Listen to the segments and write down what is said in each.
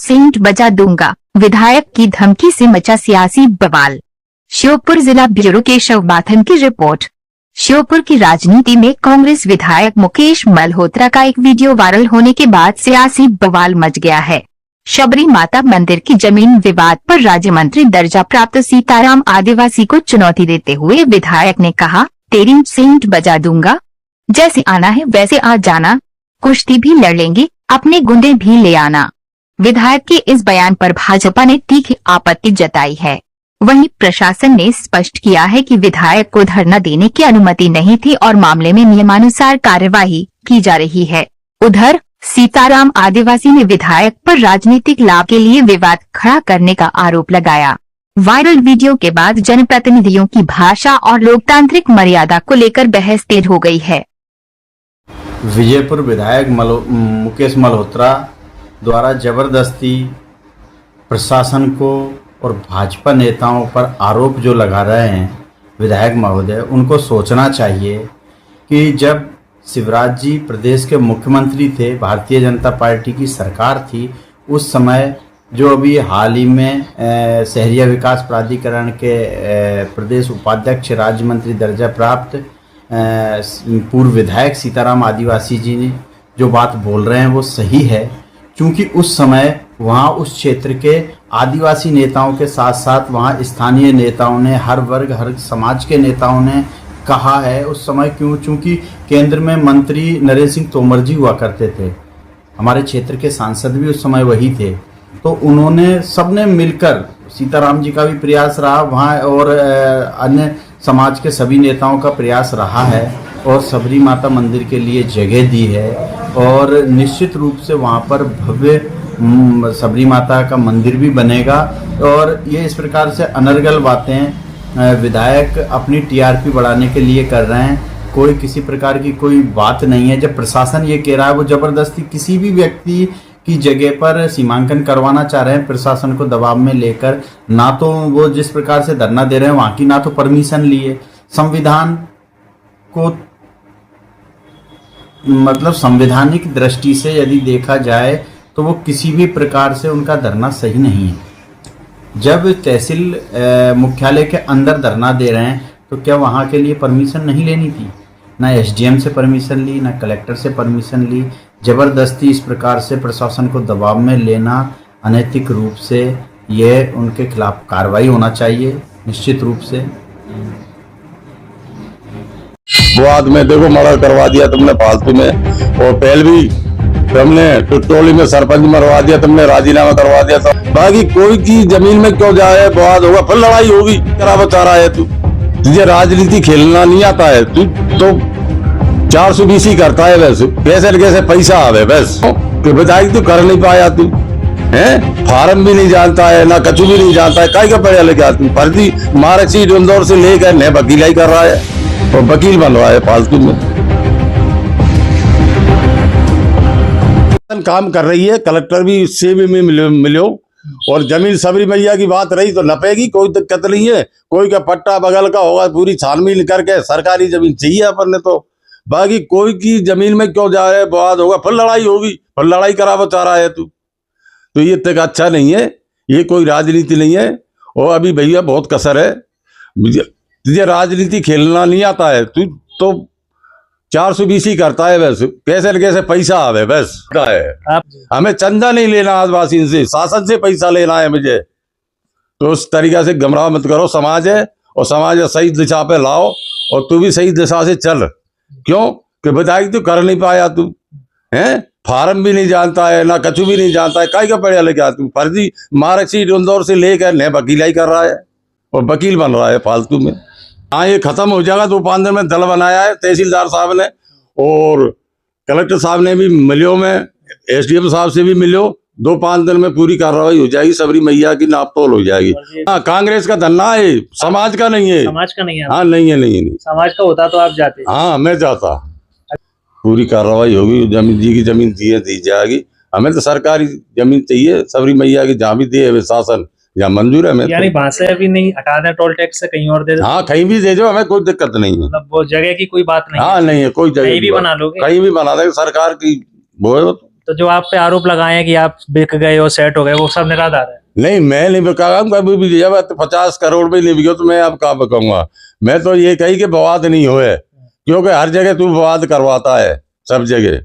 Saint बजा दूंगा, विधायक की धमकी से मचा सियासी बवाल। श्योपुर जिला ब्यूरो केशव माथन की रिपोर्ट। श्योपुर की राजनीति में कांग्रेस विधायक मुकेश मल्होत्रा का एक वीडियो वायरल होने के बाद सियासी बवाल मच गया है। शबरी माता मंदिर की जमीन विवाद पर राज्य मंत्री दर्जा प्राप्त सीताराम आदिवासी को चुनौती देते हुए विधायक ने कहा, तेरी सेंट बजा दूंगा, जैसे आना है वैसे आ जाना, कुश्ती भी लड़ लेंगे, अपने गुंडे भी ले आना। विधायक के इस बयान पर भाजपा ने तीखी आपत्ति जताई है। वहीं प्रशासन ने स्पष्ट किया है कि विधायक को धरना देने की अनुमति नहीं थी और मामले में नियमानुसार कार्यवाही की जा रही है। उधर सीताराम आदिवासी ने विधायक पर राजनीतिक लाभ के लिए विवाद खड़ा करने का आरोप लगाया। वायरल वीडियो के बाद जनप्रतिनिधियों की भाषा और लोकतांत्रिक मर्यादा को लेकर बहस तेज हो गई है। विजयपुर विधायक मुकेश मल्होत्रा द्वारा जबरदस्ती प्रशासन को और भाजपा नेताओं पर आरोप जो लगा रहे हैं विधायक महोदय, उनको सोचना चाहिए कि जब शिवराज जी प्रदेश के मुख्यमंत्री थे, भारतीय जनता पार्टी की सरकार थी, उस समय जो अभी हाल ही में शहरिया विकास प्राधिकरण के प्रदेश उपाध्यक्ष राज्य मंत्री दर्जा प्राप्त पूर्व विधायक सीताराम आदिवासी जी ने जो बात बोल रहे हैं वो सही है, क्योंकि उस समय वहाँ उस क्षेत्र के आदिवासी नेताओं के साथ साथ वहाँ स्थानीय नेताओं ने, हर वर्ग हर समाज के नेताओं ने कहा है उस समय, चूँकि केंद्र में मंत्री नरेंद्र सिंह तोमर जी हुआ करते थे, हमारे क्षेत्र के सांसद भी उस समय वही थे, तो उन्होंने सबने मिलकर, सीताराम जी का भी प्रयास रहा वहाँ और अन्य समाज के सभी नेताओं का प्रयास रहा है और शबरी माता मंदिर के लिए जगह दी है और निश्चित रूप से वहाँ पर भव्य शबरी माता का मंदिर भी बनेगा। और ये इस प्रकार से अनर्गल बातें विधायक अपनी टीआरपी बढ़ाने के लिए कर रहे हैं, कोई किसी प्रकार की कोई बात नहीं है। जब प्रशासन ये कह रहा है वो जबरदस्ती किसी भी व्यक्ति की जगह पर सीमांकन करवाना चाह रहे हैं प्रशासन को दबाव में लेकर, ना तो वो जिस प्रकार से धरना दे रहे हैं वहाँ की ना तो परमिशन लिए, संविधान को मतलब संवैधानिक दृष्टि से यदि देखा जाए तो वो किसी भी प्रकार से उनका धरना सही नहीं है। जब तहसील मुख्यालय के अंदर धरना दे रहे हैं तो क्या वहाँ के लिए परमिशन नहीं लेनी थी? ना एसडीएम से परमिशन ली, ना कलेक्टर से परमिशन ली। जबरदस्ती इस प्रकार से प्रशासन को दबाव में लेना अनैतिक रूप से, यह उनके खिलाफ कार्रवाई होना चाहिए निश्चित रूप से। बाद में देखो मर्डर करवा दिया तुमने फालतू में, और पहले भी तुमने टोली में सरपंच मरवा दिया, तुमने राजीनामा करवा दिया था। बाकी कोई की जमीन में क्यों जाए, विवाद होगा फिर लड़ाई होगी, क्या बता रहा है तू? तुझे राजनीति खेलना नहीं आता है, तू तो 420 ही करता है, वैसे कैसे कैसे पैसा आवे बस विधायक तू कर नहीं पाया, तू है फार्म भी नहीं जानता है, ना कचू भी नहीं जानता है, काय का पढ़ा लेके तू फर्जी महाराष्ट्र इंदौर से लेकर नए वकीलाई कर रहा है और वकील बन रहा है फालतू में। काम कर रही है, कलेक्टर भी से भी मिलो और जमीन शबरी मैया की बात रही तो नपेगी, कोई दिक्कत नहीं है। कोई का पट्टा बगल का होगा, पूरी छानबीन करके सरकारी जमीन चाहिए अपन ने तो। बाकी कोई की जमीन में क्यों जा रहे, विवाद होगा फिर लड़ाई होगी, फिर लड़ाई करा बता रहा है तू, तो ये तक अच्छा नहीं है, ये कोई राजनीति नहीं है। और अभी भैया बहुत कसर है, तुझे राजनीति खेलना नहीं आता है, तू तो 420 ही करता है, बस कैसे कैसे पैसा आवे बस है। हमें चंदा नहीं लेना आदिवासी से, शासन से पैसा लेना है मुझे, तो उस तरीका से गमराह मत करो। समाज है और समाज सही दिशा पे लाओ और तू भी सही दिशा से चल। क्यों कि विधायक तू कर नहीं पाया, तू है फार्म भी नहीं जानता है, ना कचू भी नहीं जानता है, काय का पढ़ा लेके तू फर्जी महाराष्ट्र इंदौर से लेकर नए वकीलाई कर रहा है और वकील बन रहा है फालतू में। हाँ ये खत्म हो जाएगा। 2-5 दिन में दल बनाया है तहसीलदार साहब ने और कलेक्टर साहब ने भी मिलो में, एसडीएम साहब से भी मिलो, 2-5 दिन में पूरी कार्रवाई हो जाएगी, शबरी मैया की नापतोल हो जाएगी। हाँ कांग्रेस का धरना है, समाज का नहीं है। समाज का नहीं है? हाँ नहीं है, नहीं समाज का होता तो आप जाते? हाँ मैं जाता। पूरी कार्रवाई होगी, जमीन जी की जमीन दी जाएगी। हमें तो सरकारी जमीन चाहिए शबरी मैया की, जहाँ भी दे शासन या मंजूर है। मैं यानी वहाँ से अभी नहीं हटा दें, टोल टैक्स से कहीं और दे? हाँ कहीं भी दे दो, हमें कोई दिक्कत नहीं है। मतलब वो जगह की कोई बात नहीं? हाँ नहीं है, कोई जगह कहीं भी बना लोगे? कहीं भी बना देंगे, सरकार की वो है। तो जो आप पे आरोप लगाए हैं कि आप बिक गए हो, सेट हो गए, वो सब निराधार है। नहीं, मैं नहीं बिका, कभी भी जब 50 करोड़ में नहीं बिके तो मैं अब कहाँ बिकाऊंगा। मैं तो ये कही कि विवाद नहीं होए, क्योंकि हर जगह तू विवाद करवाता है, सब जगह।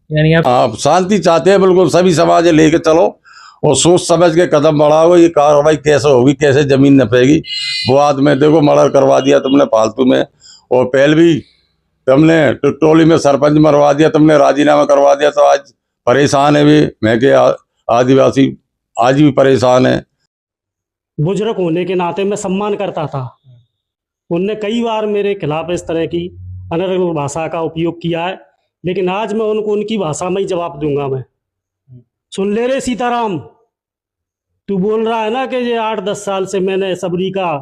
यानी आप आप शांति चाहते हैं, बिल्कुल सभी समाज लेके चलो और सोच समझ के कदम बढ़ाओ। ये कार्रवाई कैसे होगी, कैसे जमीन नपेगी। विवाद में देखो मर्डर करवा दिया तुमने फालतू में, और पहले भी तुमने टोली में सरपंच मरवा दिया, तुमने राजीनामा करवा दिया, तो आज परेशान है भी। मैं के आदिवासी आज भी परेशान है। बुजुर्ग होने के नाते मैं सम्मान करता था। उनने कई बार मेरे खिलाफ इस तरह की अनर्गल भाषा का उपयोग किया है, लेकिन आज मैं उनको उनकी भाषा में ही जवाब दूंगा। मैं सुन ले रे सीताराम, तू बोल रहा है ना कि ये 8-10 साल से मैंने सबरी का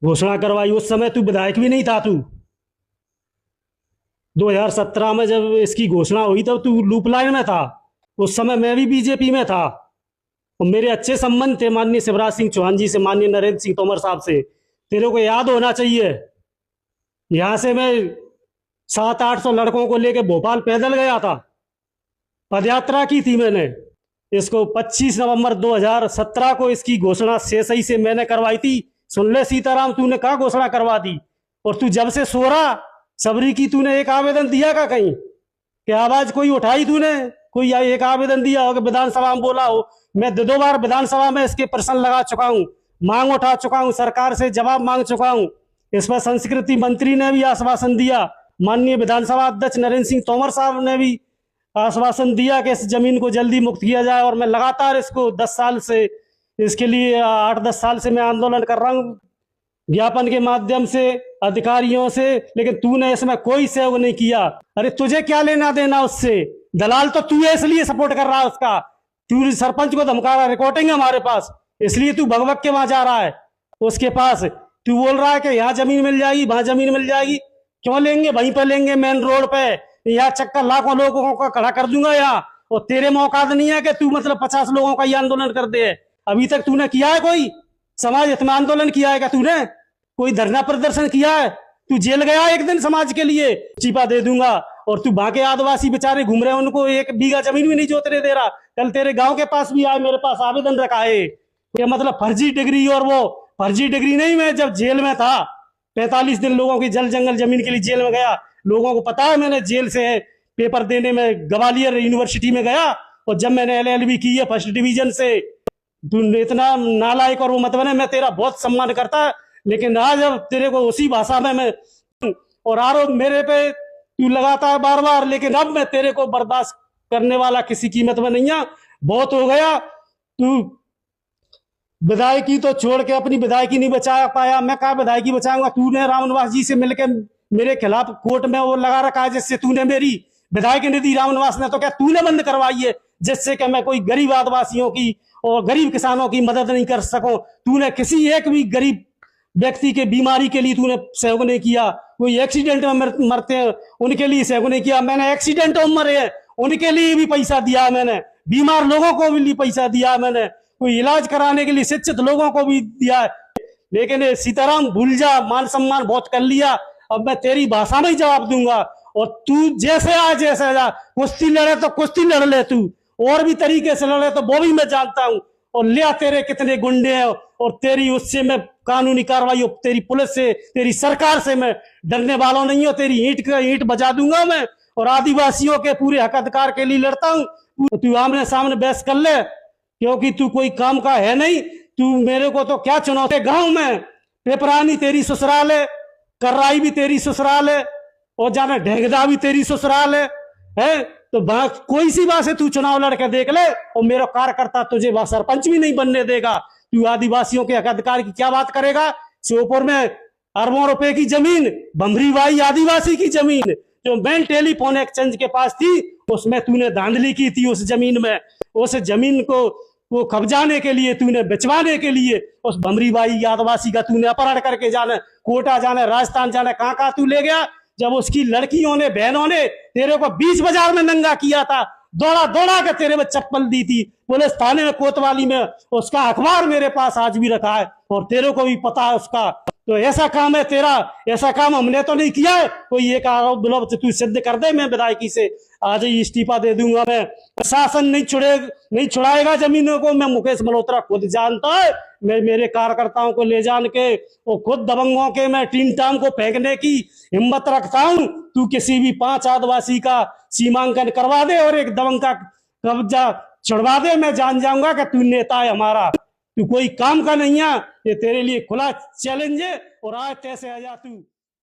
घोषणा करवाई। उस समय तू विधायक भी नहीं था। तू 2017 में जब इसकी घोषणा हुई तब तू लूप लाइन में था। उस समय मैं भी बीजेपी में था और मेरे अच्छे संबंध थे माननीय शिवराज सिंह चौहान जी से, माननीय नरेंद्र सिंह तोमर साहब से। तेरे को याद होना चाहिए, यहाँ से मैं 700-800 लड़कों को लेकर भोपाल पैदल गया था, पदयात्रा की थी मैंने। इसको 25 नवंबर 2017 को इसकी घोषणा सही से मैंने करवाई थी। सुन ले सीताराम, तूने कहाँ घोषणा करवा दी? और तू जब से सो रहा सबरी की, तूने एक आवेदन दिया का कहीं? क्या आवाज कोई उठाई तूने? कोई एक आवेदन दिया हो कि विधानसभा में बोला हो? मैं 2 बार विधानसभा में इसके प्रश्न लगा चुका हूँ, मांग उठा चुका हूँ, सरकार से जवाब मांग चुका हूँ। इस पर संस्कृति मंत्री ने भी आश्वासन दिया, माननीय विधानसभा अध्यक्ष नरेंद्र सिंह तोमर साहब ने भी आश्वासन दिया कि इस जमीन को जल्दी मुक्त किया जाए। और मैं लगातार इसको 10 साल से, इसके लिए 8-10 साल से मैं आंदोलन कर रहा हूँ, ज्ञापन के माध्यम से, अधिकारियों से, लेकिन तूने इसमें कोई सहयोग नहीं किया। अरे तुझे क्या लेना देना उससे? दलाल तो तू है, इसलिए सपोर्ट कर रहा है उसका। तू सरपंच को धमका रहा है, रिकॉर्डिंग है हमारे पास, इसलिए तू भगवक के वहां जा रहा है उसके पास। तू बोल रहा है कि यहाँ जमीन मिल जाएगी, वहां जमीन मिल जाएगी। क्यों लेंगे? वहीं पे लेंगे, मेन रोड पे। यहाँ चक्कर लाखों लोगों को खड़ा कर दूंगा यहाँ। और तेरे में औकात नहीं है कि तू मतलब 50 लोगों का ये आंदोलन कर दे। अभी तक तूने किया है कोई समाज हित में आंदोलन किया है क्या तूने? कोई धरना प्रदर्शन किया है? तू जेल गया एक दिन समाज के लिए? चीपा दे दूंगा। और तू बाकी आदिवासी बेचारे घूम रहे हैं, उनको 1 बीघा जमीन भी नहीं जोतने दे रहा। कल तेरे गांव के पास भी आए, मेरे पास आवेदन रखा है। ये मतलब फर्जी डिग्री, और वो फर्जी डिग्री नहीं। मैं जब जेल में था 45 दिन लोगों की जल जंगल जमीन के लिए जेल में गया। लोगों को पता है, मैंने जेल से पेपर देने में ग्वालियर यूनिवर्सिटी में गया, और जब मैंने LLB की है फर्स्ट डिवीजन से। तू इतना नालायक और वो मत बने, मैं तेरा बहुत सम्मान करता, लेकिन आज अब तेरे को उसी भाषा में मैं, और आरोप मेरे पे तू लगाता है बार बार, लेकिन अब मैं तेरे को बर्दाश्त करने वाला किसी कीमत में नहीं है। बहुत हो गया। तू विधायकी तो छोड़ के अपनी विधायकी नहीं बचा पाया, मैं कहा विधायकी बचाऊंगा? तूने रामनिवास जी से मिलकर मेरे खिलाफ कोर्ट में वो लगा रखा है, जिससे तूने मेरी विधायक निधि, रामनिवास ने तो क्या तूने बंद करवाई है, जिससे कि मैं कोई गरीब आदिवासियों की और गरीब किसानों की मदद नहीं कर सकूं। तूने किसी एक भी गरीब व्यक्ति के बीमारी के लिए तूने सहयोग नहीं किया। कोई एक्सीडेंट में मरते हैं उनके लिए सहयोग नहीं किया। मैंने एक्सीडेंट में मरे हैं उनके लिए भी पैसा दिया, मैंने बीमार लोगों को भी पैसा दिया, मैंने कोई इलाज कराने के लिए शिक्षित लोगों को भी दिया है। लेकिन सीताराम भूल जा, मान सम्मान बहुत कर लिया। अब मैं तेरी भाषा में ही जवाब दूंगा, और तू जैसे आ जैसे जा, कुश्ती लड़े तो कुश्ती लड़ ले, तू और भी तरीके से लड़े तो वो भी मैं जानता हूँ। और लिया तेरे कितने गुंडे हैं, और तेरी उससे मैं कानूनी कार्रवाई, तेरी पुलिस से, तेरी सरकार से मैं डरने वाला नहीं हूँ। तेरी ईंट बजा दूंगा मैं, और आदिवासियों के पूरे हक अधिकार के लिए लड़ता हूँ। तू आमने सामने बहस कर ले, क्योंकि तू कोई काम का है नहीं। तू मेरे को तो क्या चुनौती? गांव में पेपरानी तेरी ससुराल है, कर्राई भी तेरी ससुराल है, और जाना ढेगदा भी तेरी ससुराल है? तो कोई सी बात से तू चुनाव लड़के देख ले, और मेरा कार्यकर्ता तुझे वहां सरपंच भी नहीं बनने देगा। तू आदिवासियों के हक अधिकार की क्या बात करेगा? श्योपुर में अरबों रुपए की जमीन, भमरीबाई आदिवासी की जमीन जो मेन टेलीफोन एक्सचेंज के पास थी, उसमें तूने धांधली की थी। उस जमीन में, उस जमीन को कब्जाने के लिए, तूने बेचवाने के लिए उस भमरीबाई आदिवासी का तूने अपहरण करके जाने कोटा, जाने राजस्थान, जाने कहाँ तू ले गया। जब उसकी लड़कियों ने, बहनों ने तेरे को बीच बाजार में नंगा किया था, दौड़ा दौड़ा के तेरे में चप्पल दी थी पुलिस थाने में कोतवाली में, उसका अखबार मेरे पास आज भी रखा है और तेरे को भी पता है उसका। तो ऐसा काम है तेरा, ऐसा काम हमने तो नहीं किया है। कोई एक आरोप दुलभ तू सिद्ध कर दे, मैं विधायकी से आज ही इस्तीफा दे दूंगा। मैं प्रशासन नहीं छुड़ाएगा जमीनों को। मैं मुकेश मल्होत्रा खुद जानता है, मैं मेरे कार्यकर्ताओं को ले जान के वो खुद दबंगों के मैं टीम टाम को फेंकने की हिम्मत रखता हूं। तू किसी भी 5 आदिवासी का सीमांकन करवा दे और एक दबंग का कब्जा छुड़वा दे, मैं जान जाऊंगा कि तू नेता है हमारा। तू कोई काम का नहीं है, ये तेरे लिए खुला चैलेंज है और आज तैसे आ जा तू।